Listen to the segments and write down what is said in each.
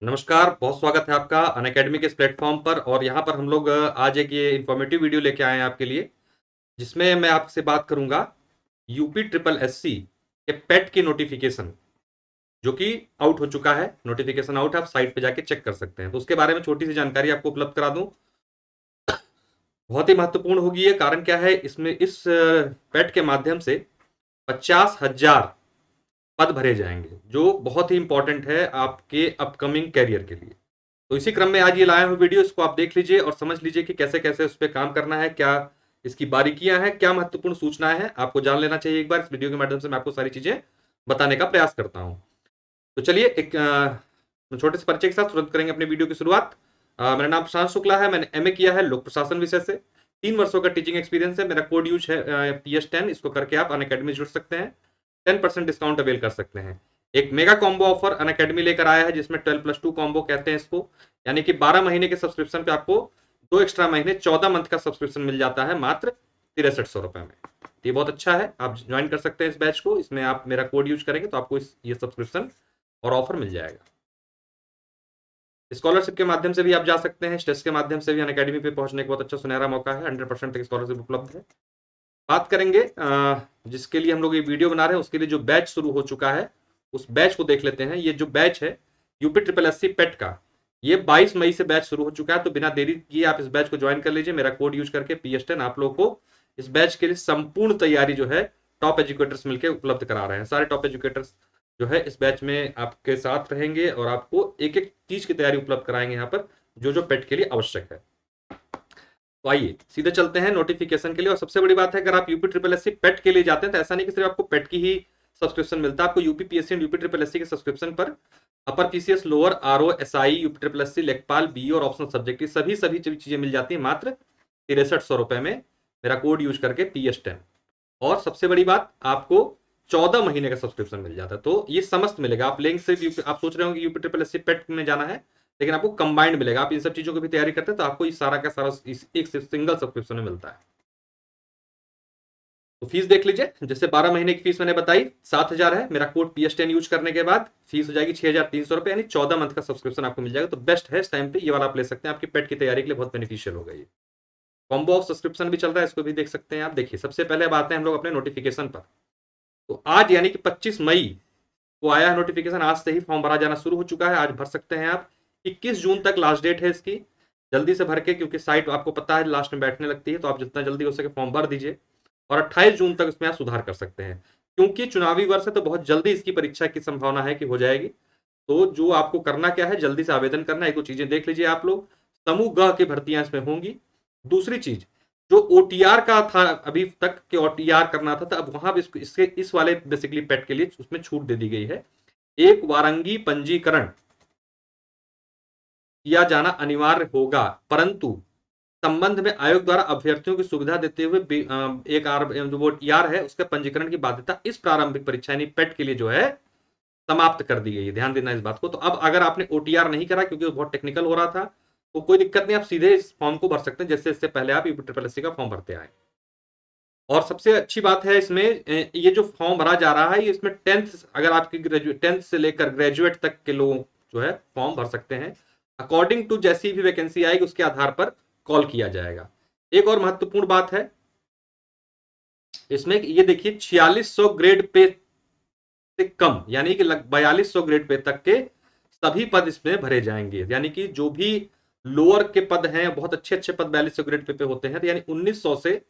नमस्कार, बहुत स्वागत है आपका अनअकैडमी के इस प्लेटफॉर्म पर। और यहाँ पर हम लोग आज एक ये इन्फॉर्मेटिव वीडियो लेके आए हैं आपके लिए, जिसमें मैं आपसे बात करूंगा यूपी ट्रिपल एससी के पेट की नोटिफिकेशन, जो कि आउट हो चुका है। नोटिफिकेशन आउट है, आप साइट पे जाके चेक कर सकते हैं। तो उसके बारे में छोटी सी जानकारी आपको उपलब्ध करा दूं। बहुत ही महत्वपूर्ण होगी ये। कारण क्या है, इसमें इस पेट के माध्यम से 50,000 पद भरे जाएंगे, जो बहुत ही इंपॉर्टेंट है आपके अपकमिंग कैरियर के लिए। तो इसी क्रम में आज ये लाया हूँ वीडियो, इसको आप देख लीजिए और समझ लीजिए कि कैसे कैसे उस पर काम करना है, क्या इसकी बारीकियां हैं, क्या महत्वपूर्ण सूचनाएं हैं, आपको जान लेना चाहिए। एक बार इस वीडियो के माध्यम से मैं आपको सारी चीजें बताने का प्रयास करता हूँ। तो चलिए एक छोटे से परिचय के साथ तुरंत करेंगे अपनी वीडियो की शुरुआत। मेरा नाम प्रशांत शुक्ला है, मैंने एमए किया है लोक प्रशासन विषय से। 3 वर्षों का टीचिंग एक्सपीरियंस है। मेरा कोड यूज है PS10। इसको करके आप अनअकैडमी जुड़ सकते हैं, 10% डिस्काउंट अवेल कर सकते हैं। एक मेगा कॉम्बो ऑफर अनअकैडमी लेकर आया है, जिसमें 12+2 कॉम्बो कहते हैं इसको, यानी कि 12 महीने के सब्सक्रिप्शन पे आपको 2 एक्स्ट्रा महीने 14 मंथ का सब्सक्रिप्शन मिल जाता है मात्र 6300 रुपए में। ये बहुत अच्छा है, आप ज्वाइन कर सकते हैं इस बैच को। इसमें आप मेरा कोड यूज करेंगे तो आपको ये सब्सक्रिप्शन और ऑफर मिल जाएगा। स्कॉलरशिप के माध्यम से भी आप जा सकते हैं, स्टेस्ट के माध्यम से भी अनअकैडमी पे पहुंचने का बहुत अच्छा सुनहरा मौका है। 100% तक स्कॉलरशिप उपलब्ध है। बात करेंगे जिसके लिए हम लोग ये वीडियो बना रहे हैं, उसके लिए जो बैच शुरू हो चुका है, उस बैच को देख लेते हैं। ये जो बैच है यूपी ट्रिपल एससी पेट का, ये 22 मई से बैच शुरू हो चुका है। तो बिना देरी किए आप इस बैच को ज्वाइन कर लीजिए। मेरा कोड यूज करके PS10 आप लोग को इस बैच के लिए संपूर्ण तैयारी जो है टॉप एजुकेटर्स मिलकर उपलब्ध करा रहे हैं। सारे टॉप एजुकेटर्स जो है इस बैच में आपके साथ रहेंगे और आपको एक एक चीज की तैयारी उपलब्ध कराएंगे यहाँ पर, जो जो पेट के लिए आवश्यक है। तो आइए सीधे चलते हैं नोटिफिकेशन के लिए। और सबसे बड़ी बात है, अगर आप यूपी ट्रिपल एससी पेट के लिए जाते हैं तो ऐसा नहीं कि सिर्फ आपको पेट की ही सब्सक्रिप्शन मिलता है। आपको UP PSC and UP triple SC के सब्सक्रिप्शन पर upper PCS, lower RO, SI, UP triple SC, लेखपाल, बी और ऑप्शनल सब्जेक्ट की सभी चीजें मिल जाती है मात्र 6300 रुपए में, मेरा कोड यूज करके PS10। और सबसे बड़ी बात, आपको 14 महीने का सब्सक्रिप्शन मिल जाता है। तो ये समस्त मिलेगा। आप लेंगे सिर्फ आप सोच रहे हो कि यूपी ट्रिपल एससी पेट में जाना है, लेकिन आपको कंबाइंड मिलेगा। आप इन सब चीजों की भी तैयारी करते हैं तो आपको ये सारा का सारा एक सिंगल सब्सक्रिप्शन में मिलता है। तो फीस देख लीजिए। जैसे 12 महीने की फीस मैंने बताई 7,000 है। मेरा कोड PS10 यूज करने के बाद फीस हो जाएगी 6,300 रुपए, यानी 14 मंथ का सब्सक्रिप्शन आपको मिल जाएगा। तो बेस्ट है इस टाइम पे, ये वाला आप ले सकते हैं। आपकी पेट की तैयारी के लिए बहुत बेनिफिशियल होगा ये। कॉम्बो ऑफ सब्सक्रिप्शन भी चल रहा है, इसको भी देख सकते हैं आप। देखिए, सबसे पहले अब आते हैं हम लोग अपने नोटिफिकेशन पर। तो आज यानी कि 25 मई को आया है नोटिफिकेशन। आज से ही फॉर्म भरा जाना शुरू हो चुका है। आज भर सकते हैं आप। 21 जून तक लास्ट डेट है इसकी। जल्दी से भर के, क्योंकि साइट आपको पता है लास्ट में बैठने लगती है, तो आप जितना जल्दी हो सके फॉर्म भर दीजिए। और 28 जून तक इसमें आप सुधार कर सकते हैं। क्योंकि चुनावी वर्ष है तो बहुत जल्दी इसकी परीक्षा की संभावना है कि हो जाएगी। तो जो आपको करना क्या है, जल्दी से आवेदन करना है। एक दो चीजें देख लीजिए आप लोग। समूह ग की भर्तियां इसमें होंगी। दूसरी चीज, जो OTR का था अभी तक कि OTR करना था, तो अब वहां भी इसके इस वाले बेसिकली पेट के लिए उसमें छूट दे दी गई है। एक वारंगी पंजीकरण किया जाना अनिवार्य होगा, परंतु संबंध में आयोग द्वारा अभ्यर्थियों की सुविधा देते हुए एक जो OTR है उसके पंजीकरण की बाध्यता इस प्रारंभिक परीक्षा यानी पेट के लिए जो है समाप्त कर दी गई है। ध्यान देना इस बात को। तो अब अगर आपने OTR नहीं करा, क्योंकि वो बहुत टेक्निकल हो रहा था, तो कोई दिक्कत नहीं, आप सीधे इस फॉर्म को भर सकते हैं जैसे इससे पहले आप यूपी का फॉर्म भरते आए। और सबसे अच्छी बात है इसमें, ये जो फॉर्म भरा जा रहा है, ये इसमें 10th, अगर आपकी ग्रेजुएट 10th से लेकर ग्रेजुएट तक के लोग जो है फॉर्म भर सकते हैं। अकॉर्डिंग टू जैसी भी वैकेंसी आएगी उसके आधार पर कॉल किया जाएगा। एक और महत्वपूर्ण बात है इसमें, ये देखिए 4600 ग्रेड पे से कम, यानी कि 4200 ग्रेड पे तक के सभी पद इसमें भरे जाएंगे। यानी कि जो भी लोअर के पद हैं, बहुत अच्छे अच्छे पद 4200 ग्रेड पे होते हैं, तो यानी 1900 से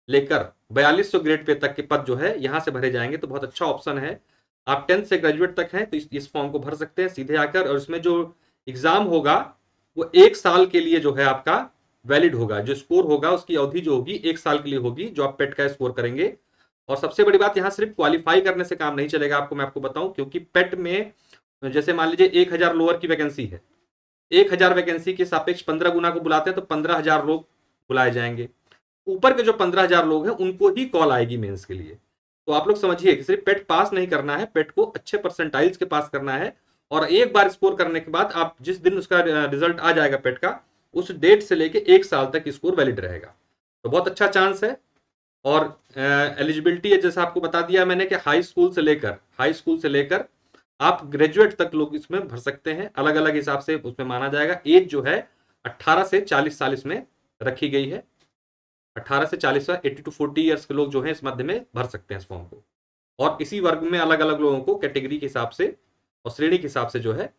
लेकर 4200 ग्रेड पे तक के पद जो है यहां से भरे जाएंगे। तो बहुत अच्छा ऑप्शन है। आप 10th से ग्रेजुएट तक हैं तो इस फॉर्म को भर सकते हैं सीधे आकर। और इसमें जो एग्जाम होगा वो 1 साल के लिए जो है आपका वैलिड होगा। जो स्कोर होगा उसकी अवधि जो होगी 1 साल के लिए होगी, जो आप पेट का स्कोर करेंगे। और सबसे बड़ी बात, यहां सिर्फ क्वालिफाई करने से काम नहीं चलेगा, आपको मैं आपको बताऊं, क्योंकि पेट में जैसे मान लीजिए 1000 लोअर की वैकेंसी है, 1000 वैकेंसी के सापेक्ष 15 गुना को बुलाते हैं तो 15,000 लोग बुलाए जाएंगे। ऊपर के जो 15,000 लोग हैं उनको ही कॉल आएगी मेंस के लिए। तो आप लोग समझिए कि सिर्फ पेट पास नहीं करना है, पेट को अच्छे परसेंटाइल्स के पास करना है। और एक बार स्कोर करने के बाद आप जिस दिन उसका रिजल्ट आ जाएगा पेट का, उस डेट से लेके 1 साल तक स्कोर वैलिड रहेगा। तो बहुत अच्छा चांस है। और एलिजिबिलिटी है, जैसा आपको बता दिया मैंने कि हाई स्कूल से लेकर आप ग्रेजुएट तक लोग इसमें भर सकते हैं, अलग अलग हिसाब से उसमें माना जाएगा। एज जो है 18 से 40 साल इसमें रखी गई है। 18 से 40 साल 80 टू 40 ईयर्स के लोग जो है इस मध्य में भर सकते हैं इस फॉर्म को। और इसी वर्ग में अलग अलग लोगों को कैटेगरी के हिसाब से और श्रेणी के हिसाब से जो है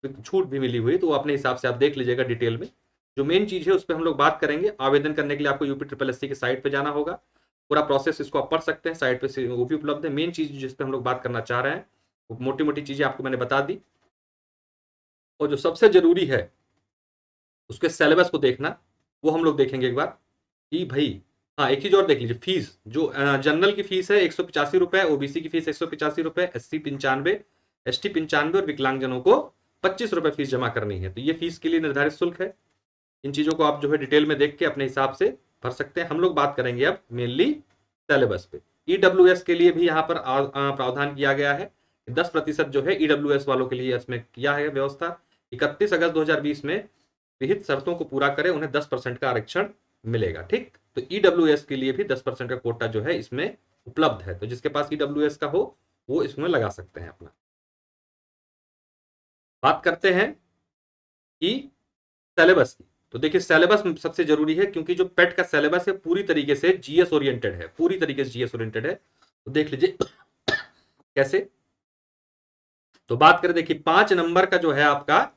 छूट भी मिली हुई, तो वो अपने हिसाब से आप देख लीजिएगा डिटेल में। जो मेन चीज है उस पर हम लोग बात करेंगे। आवेदन करने के लिए आपको यूपी ट्रिपल एससी की साइट पे जाना होगा। पूरा प्रोसेस इसको आप पढ़ सकते हैं, साइट पे वो भी उपलब्ध है। मेन चीज जिस पे हम लोग बात करना चाह रहे हैं वो मोटी मोटी चीजें आपको मैंने बता दी। और जो सबसे जरूरी है उसके सिलेबस को देखना, वो हम लोग देखेंगे एक बार कि भाई, हाँ एक चीज और देख लीजिए। फीस जो जनरल की फीस है 185 रुपए, ओबीसी की फीस 185 रुपए, एससी 95, एसटी 95 और विकलांगजनों को 25 रुपए फीस जमा करनी है। तो ये फीस के लिए निर्धारित शुल्क है। इन चीजों को आप जो है डिटेल में देख के अपने हिसाब से भर सकते हैं। हम लोग बात करेंगे अब मेनली सिलेबस पे। ईडब्ल्यूएस के लिए भी यहाँ पर प्रावधान किया गया है। 10% जो है ईडब्ल्यूएस वालों के लिए इसमें किया है व्यवस्था। 31 अगस्त 2020 में विहित शर्तों को पूरा करें उन्हें 10% का आरक्षण मिलेगा। ठीक, तो ईडब्ल्यूएस के लिए भी 10% का कोटा जो है इसमें उपलब्ध है। तो जिसके पास ईडब्ल्यूएस का हो वो इसमें लगा सकते हैं अपना। बात करते हैं कि सिलेबस की। तो देखिए सिलेबस सबसे जरूरी है, क्योंकि जो पेट का सिलेबस है पूरी तरीके से जीएस ओरिएंटेड है, पूरी तरीके से जीएस ओरिएंटेड है। तो देख लीजिए कैसे। तो बात करें, देखिए 5 नंबर का जो है आपका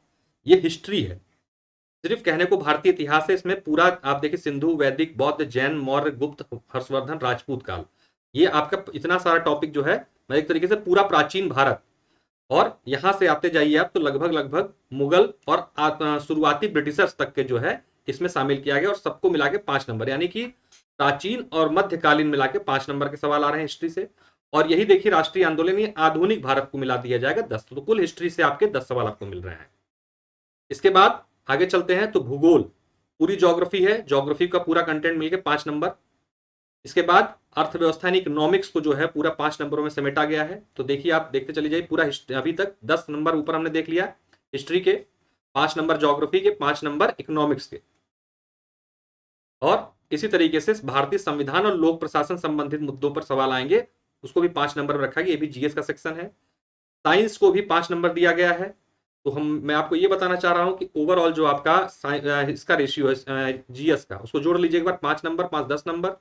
ये हिस्ट्री है। सिर्फ कहने को भारतीय इतिहास है, इसमें पूरा आप देखिए सिंधु, वैदिक, बौद्ध, जैन, मौर्य, गुप्त, हर्षवर्धन, राजपूत काल, ये आपका इतना सारा टॉपिक जो है मैं एक तरीके से पूरा प्राचीन भारत, और यहां से आते जाइए आप तो लगभग लगभग मुगल और शुरुआती ब्रिटिशर्स तक के जो है इसमें शामिल किया गया। और सबको मिला के 5 नंबर, यानी कि प्राचीन और मध्यकालीन मिला के 5 नंबर के सवाल आ रहे हैं हिस्ट्री से। और यही देखिए राष्ट्रीय आंदोलन, ये आधुनिक भारत को मिला दिया जाएगा 10। तो कुल हिस्ट्री से आपके 10 सवाल आपको मिल रहे हैं। इसके बाद आगे चलते हैं तो भूगोल, पूरी ज्योग्राफी है, ज्योग्राफी का पूरा कंटेंट मिलके 5 नंबर। इसके बाद अर्थव्यवस्था यानी इकोनॉमिक्स को जो है पूरा 5 नंबरों में समेटा गया है। तो देखिए आप देखते चले जाइए पूरा अभी तक 10 नंबर ऊपर हमने देख लिया हिस्ट्री के, 5 नंबर ज्योग्राफी के, 5 नंबर इकोनॉमिक्स के। और इसी तरीके से भारतीय संविधान और लोक प्रशासन संबंधित मुद्दों पर सवाल आएंगे, उसको भी 5 नंबर में रखा गया। ये भी जीएस का सेक्शन है। साइंस को भी 5 नंबर दिया गया है। तो मैं आपको ये बताना चाह रहा हूं कि ओवरऑल जो आपका इसका रेशियो है जीएस का, उसको जोड़ लीजिए एक बार। 5 number, 5 10 number,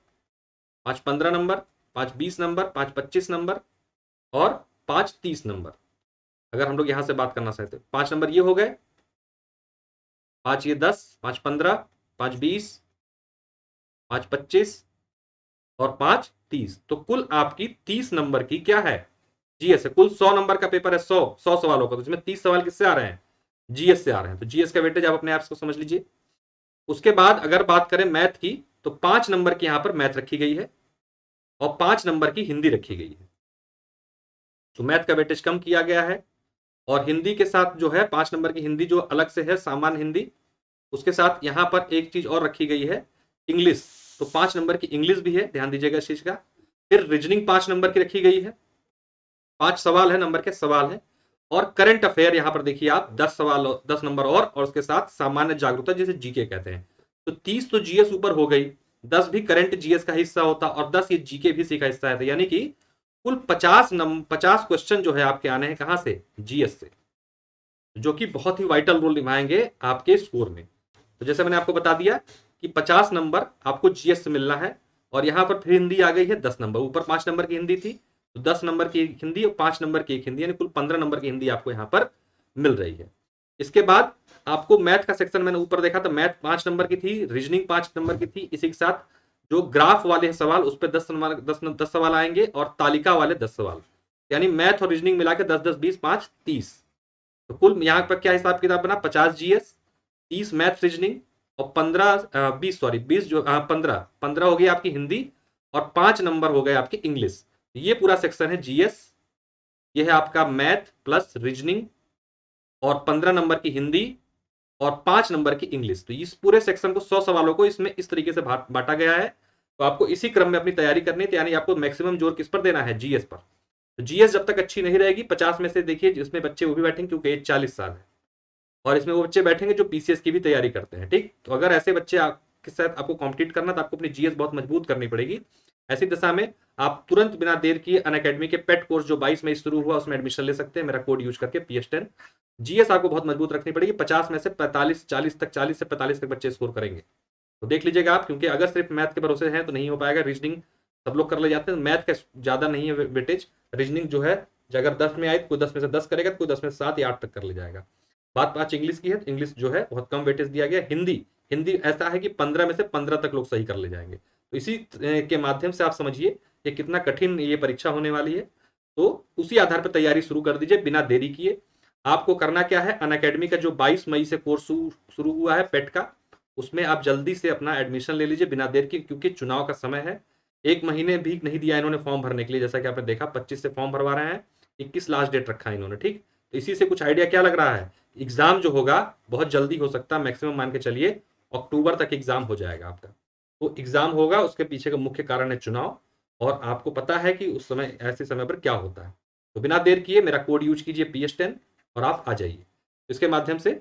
5 15 number, 5 20 number, 5 25 number और 5 30 नंबर। अगर हम लोग यहां से बात करना चाहते हैं, 5 नंबर ये हो गए, 5 ये 10, 5 15, 5 20, 5 25 और 5 30। तो कुल आपकी 30 नंबर की क्या है, जीएस है। कुल 100 नंबर का पेपर है, 100 सवालों का, तो इसमें 30 सवाल किससे आ रहे हैं, जीएस से आ रहे हैं। तो जीएस का वेटेज आप अपने आप को समझ लीजिए। उसके बाद अगर बात करें मैथ की, तो 5 नंबर की यहां पर मैथ रखी गई है और 5 नंबर की हिंदी रखी गई है। तो मैथ का वेटेज कम किया गया है। और हिंदी के साथ जो है 5 नंबर की हिंदी जो अलग से है सामान्य हिंदी, उसके साथ यहां पर एक चीज और रखी गई है, इंग्लिश। तो 5 नंबर की इंग्लिश भी है, ध्यान दीजिएगा इस चीज का। फिर रीजनिंग 5 नंबर की रखी गई है, 5 सवाल है, नंबर के सवाल है। और करंट अफेयर यहां पर देखिए आप 10 सवाल, 10 नंबर और उसके साथ सामान्य जागरूकता जिसे जीके कहते हैं। तो 30 तो जीएस ऊपर हो गई, 10 भी करंट जीएस का हिस्सा होता और 10 ये जीके भी सी का हिस्सा है। यानी कि कुल 50 क्वेश्चन जो है आपके आने हैं कहां से, जीएस से, जो कि बहुत ही वाइटल रोल निभाएंगे आपके स्कोर में। तो जैसे मैंने आपको बता दिया कि 50 नंबर आपको जीएस से मिलना है। और यहां पर फिर हिंदी आ गई है 10 नंबर, ऊपर 5 नंबर की हिंदी थी, तो 10 नंबर की एक हिंदी और 5 नंबर की एक हिंदी, यानी कुल 15 नंबर की हिंदी आपको यहां पर मिल रही है। इसके बाद आपको मैथ का सेक्शन मैंने ऊपर देखा था, मैथ 5 नंबर की थी, रीजनिंग 5 नंबर की थी। इसी के साथ जो ग्राफ वाले सवाल उस पर 10 नंबर 10 सवाल आएंगे और तालिका वाले 10 सवाल, यानी मैथ और रीजनिंग मिला के 10 10 20 5 30। तो कुल यहाँ पर क्या हिसाब किताब बना, 50 जीएस, 30 मैथ रीजनिंग और 20 जो 15 हो गई आपकी हिंदी और 5 नंबर हो गए आपके इंग्लिश। ये पूरा सेक्शन है जीएस। ये है आपका मैथ प्लस रीजनिंग और 15 नंबर की हिंदी और 5 नंबर की इंग्लिश। तो इस पूरे सेक्शन को 100 सवालों को इसमें इस तरीके से बांटा गया है। तो आपको इसी क्रम में अपनी तैयारी करनी है, यानी आपको मैक्सिमम जोर किस पर देना है, जीएस पर। तो जीएस जब तक अच्छी नहीं रहेगी, 50 में से देखिए जिसमें बच्चे वो भी बैठेंगे, क्योंकि एज 40 साल है और इसमें वो बच्चे बैठेंगे जो पीसीएस की भी तैयारी करते हैं। ठीक, तो अगर ऐसे बच्चे के साथ आपको कॉम्पिटिट करना, तो आपको अपनी जीएस बहुत मजबूत करनी पड़ेगी। ऐसी दशा में आप तुरंत बिना देर किए अनअकैडमी के पेट कोर्स जो 22 मई शुरू हुआ उसमें एडमिशन ले सकते हैं, मेरा कोड यूज करके PS10। जीएस आपको बहुत मजबूत रखनी पड़ेगी, 50 में से 45 40 तक, 40 से 45 तक बच्चे स्कोर करेंगे, तो देख लीजिएगा आप, क्योंकि अगर सिर्फ मैथ के भरोसे हैं तो नहीं हो पाएगा। रीजनिंग सब लोग कर ले जाते हैं, मैथ का ज्यादा नहीं है वेटेज, रीजनिंग जो है अगर 10 में आए तो कोई 10 में से 10 करेगा, तो कोई 10 में से 7 या 8 तक कर ले जाएगा। बात 5 इंग्लिश की है, तो इंग्लिश जो है बहुत कम वेटेज दिया गया। हिंदी, हिंदी ऐसा है कि 15 में से 15 तक लोग सही कर ले जाएंगे, तो इसी के माध्यम से आप समझिए कि कितना कठिन ये परीक्षा होने वाली है। तो उसी आधार पर तैयारी शुरू कर दीजिए बिना देरी किए। आपको करना क्या है, अनअकैडमी का जो 22 मई से कोर्स शुरू हुआ है पेट का, उसमें आप जल्दी से अपना एडमिशन ले लीजिए बिना देर के, क्योंकि चुनाव का समय है। 1 महीने भी नहीं दिया इन्होंने फॉर्म भरने के लिए, जैसा कि आपने देखा 25 से फॉर्म भरवा रहे हैं, 21 लास्ट डेट रखा है इन्होंने, ठीक। तो इसी से कुछ आइडिया क्या लग रहा है, एग्जाम जो होगा बहुत जल्दी हो सकता है, मैक्सिमम मान के चलिए अक्टूबर तक एग्जाम हो जाएगा आपका। तो एग्जाम होगा, उसके पीछे का मुख्य कारण है चुनाव, और आपको पता है कि उस समय ऐसे समय पर क्या होता है। तो बिना देर किए मेरा कोड यूज कीजिए PS10 और आप आ जाइए। इसके माध्यम से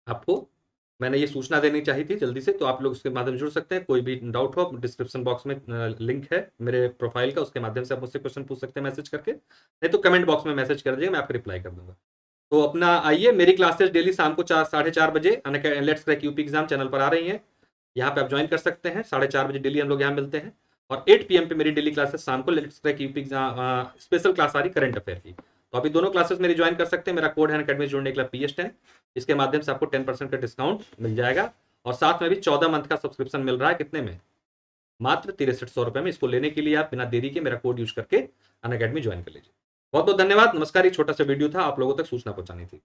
आपको मैंने ये सूचना देनी चाहिए थी जल्दी से, तो आप लोग इसके माध्यम से जुड़ सकते हैं। कोई भी डाउट हो, डिस्क्रिप्शन बॉक्स में लिंक है मेरे प्रोफाइल का, उसके माध्यम से आप मुझसे क्वेश्चन पूछ सकते हैं मैसेज करके, नहीं तो कमेंट बॉक्स में मैसेज कर दीजिएगा, मैं आपको रिप्लाई कर दूंगा। तो अपना आइए, मेरी क्लासेस डेली शाम को 4 साढ़े 4 बजे let's crack UP exam channel पर आ रही हैं, यहाँ पे आप ज्वाइन कर सकते हैं। 4:30 बजे डेली हम लोग यहाँ मिलते हैं, और 8 PM पे मेरी डेली क्लासेस शाम को let's crack UP exam special class आ रही करंट अफेयर की, तो अभी दोनों क्लासेस मेरी ज्वाइन कर सकते हैं। मेरा कोड है अनअकैडमी जुड़ने के लिए PS10, इसके माध्यम से आपको 10% का डिस्काउंट मिल जाएगा, और साथ में भी 14 मंथ का सब्सक्रिप्शन मिल रहा है, कितने में, मात्र 6300 रुपए में। इसको लेने के लिए आप बिना देरी के मेरा कोड यूज करके अनअकैडमी ज्वाइन कर लीजिए। बहुत बहुत धन्यवाद, नमस्कार। ये छोटा सा वीडियो था, आप लोगों तक सूचना पहुंचानी थी।